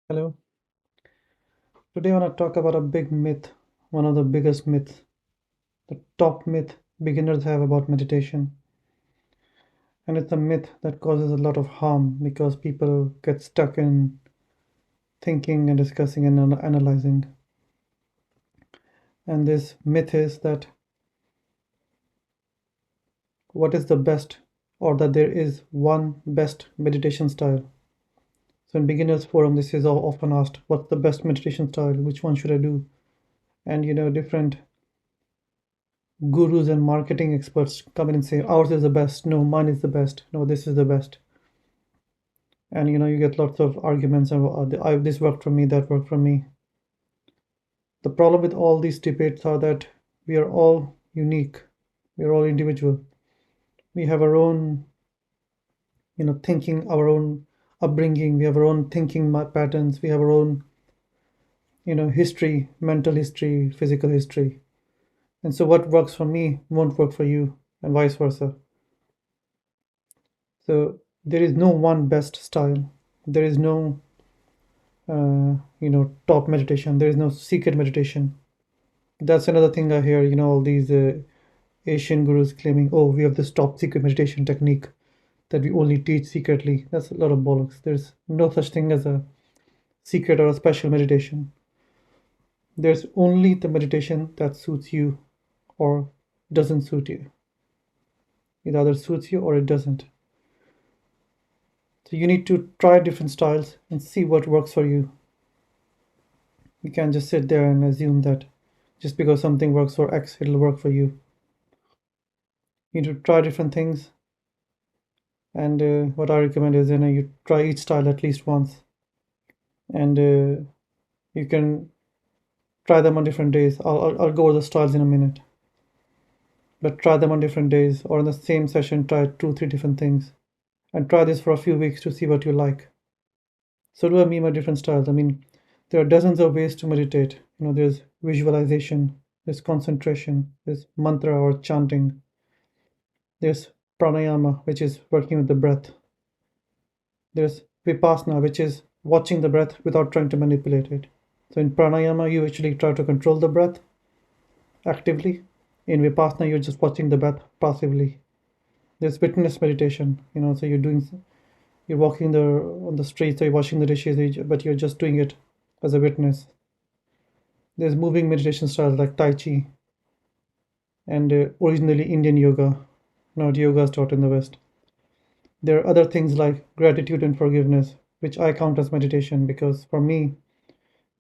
Hello. Today I want to talk about a big myth, one of the biggest myths, the top myth beginners have about meditation. And it's a myth that causes a lot of harm because people get stuck in thinking and discussing and analyzing. And this myth is that what is the best, or that there is one best meditation style. So in beginners forum, this is often asked, what's the best meditation style? Which one should I do? And different gurus and marketing experts come in and say ours is the best, no, mine is the best, no, this is the best. And you get lots of arguments and this worked for me, that worked for me. The problem with all these debates are that we are all unique, we are all individual, we have our own thinking, our own upbringing, we have our own thinking patterns, we have our own history, mental history, physical history. And so what works for me won't work for you, and vice versa. So there is no one best style. There is no, top meditation. There is no secret meditation. That's another thing I hear. All these Asian gurus claiming, "Oh, we have this top secret meditation technique that we only teach secretly." That's a lot of bollocks. There's no such thing as a secret or a special meditation. There's only the meditation that suits you or doesn't suit you. It either suits you or it doesn't. So you need to try different styles and see what works for you. You can't just sit there and assume that just because something works for X, it'll work for you. You need to try different things. And what I recommend is, you try each style at least once. And you can try them on different days. I'll go over the styles in a minute. But try them on different days, or in the same session, try 2, 3 different things. And try this for a few weeks to see what you like. So do I mean by different styles? I mean, there are dozens of ways to meditate. There's visualization, there's concentration, there's mantra or chanting, there's pranayama, which is working with the breath, there's vipassana, which is watching the breath without trying to manipulate it. So in pranayama, you actually try to control the breath actively. In vipassana, you're just watching the breath passively. There's witness meditation, so you're walking on the streets, or you're washing the dishes, but you're just doing it as a witness. There's moving meditation styles like Tai Chi and originally Indian yoga. Now yoga is taught in the West. There are other things like gratitude and forgiveness, which I count as meditation because for me,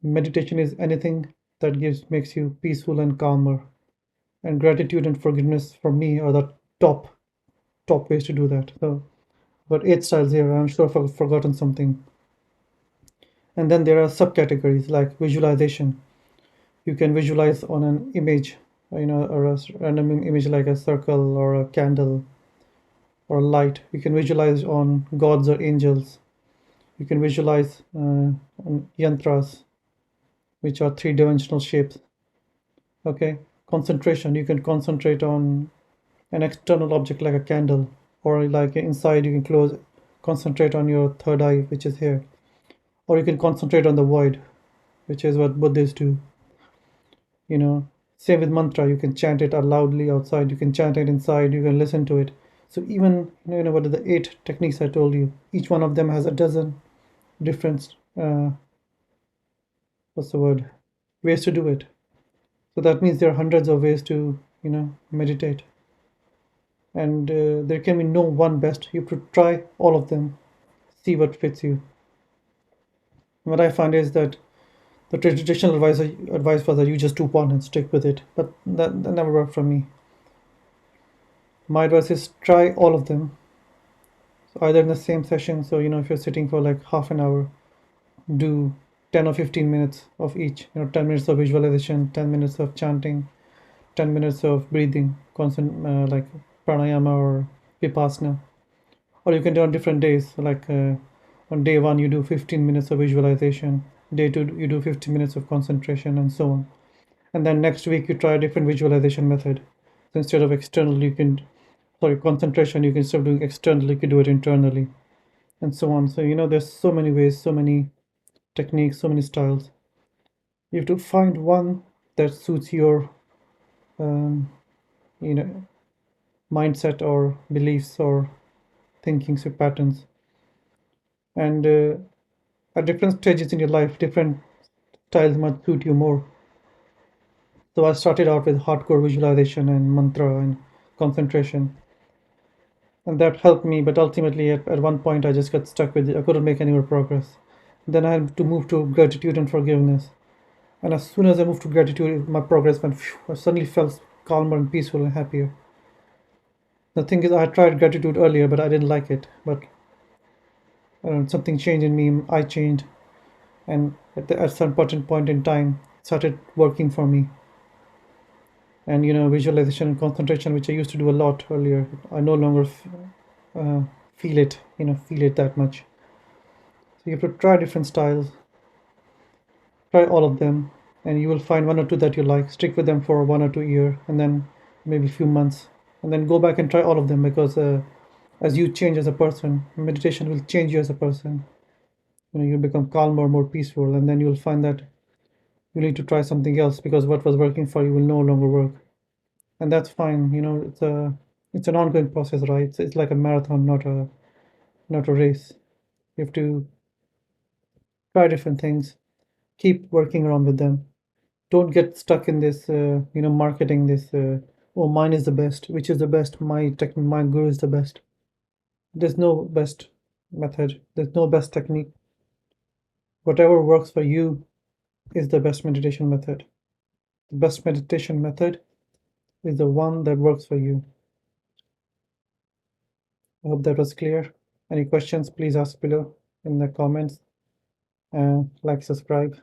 meditation is anything that makes you peaceful and calmer. And gratitude and forgiveness for me are the top ways to do that. So, got 8 styles here. I'm sure I've forgotten something. And then there are subcategories like visualization. You can visualize on an image, or a random image like a circle or a candle or light. You can visualize on gods or angels. You can visualize on yantras, which are three-dimensional shapes. Okay, concentration. You can concentrate on an external object like a candle, or like inside you can concentrate on your third eye, which is here, or you can concentrate on the void, which is what Buddhists do. Same with mantra. You can chant it out loudly outside. You can chant it inside. You can listen to it. So even what are the 8 techniques I told you? Each one of them has a dozen different what's the word ways to do it. So that means there are hundreds of ways to meditate, and there can be no one best. You have to try all of them, see what fits you. What I find is that the traditional advice was that you just do one and stick with it, but that never worked for me. My advice is try all of them, so either in the same session. So if you're sitting for like half an hour, do 10 or 15 minutes of each. 10 minutes of visualization, 10 minutes of chanting, 10 minutes of breathing, constant like pranayama or vipassana. Or you can do on different days, like on day one you do 15 minutes of visualization, day two you do 15 minutes of concentration, and so on. And then next week you try a different visualization method. So instead of external, concentration, you can, instead of doing externally, you can do it internally, and so on. So there's so many ways, so many techniques, so many styles. You have to find one that suits your um, you know mindset or beliefs or thinkings or patterns. And at different stages in your life, different styles might suit you more. So I started out with hardcore visualization and mantra and concentration, and that helped me. But ultimately, at one point, I just got stuck with it. I couldn't make any more progress. Then I had to move to gratitude and forgiveness. And as soon as I moved to gratitude, my progress went. Phew, I suddenly felt calmer and peaceful and happier. The thing is, I tried gratitude earlier, but I didn't like it. But something changed in me. I changed, and at some certain point in time, it started working for me. And visualization and concentration, which I used to do a lot earlier, I no longer uh, feel it that much. So you have to try different styles, try all of them, and you will find one or two that you like. Stick with them for 1 or 2 years, and then maybe a few months, and then go back and try all of them, because as you change as a person, meditation will change you as a person. You become calmer, more peaceful, and then you'll find that you need to try something else, because what was working for you will no longer work. And that's fine. It's an ongoing process, right? It's like a marathon, not a race. You have to try different things, keep working around with them. Don't get stuck in this marketing this, oh, mine is the best. Which is the best? My guru is the best. There's no best method, there's no best technique. Whatever works for you is the best meditation method. The best meditation method is the one that works for you. I hope that was clear. Any questions, please ask below in the comments, and like, subscribe.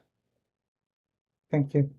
Thank you.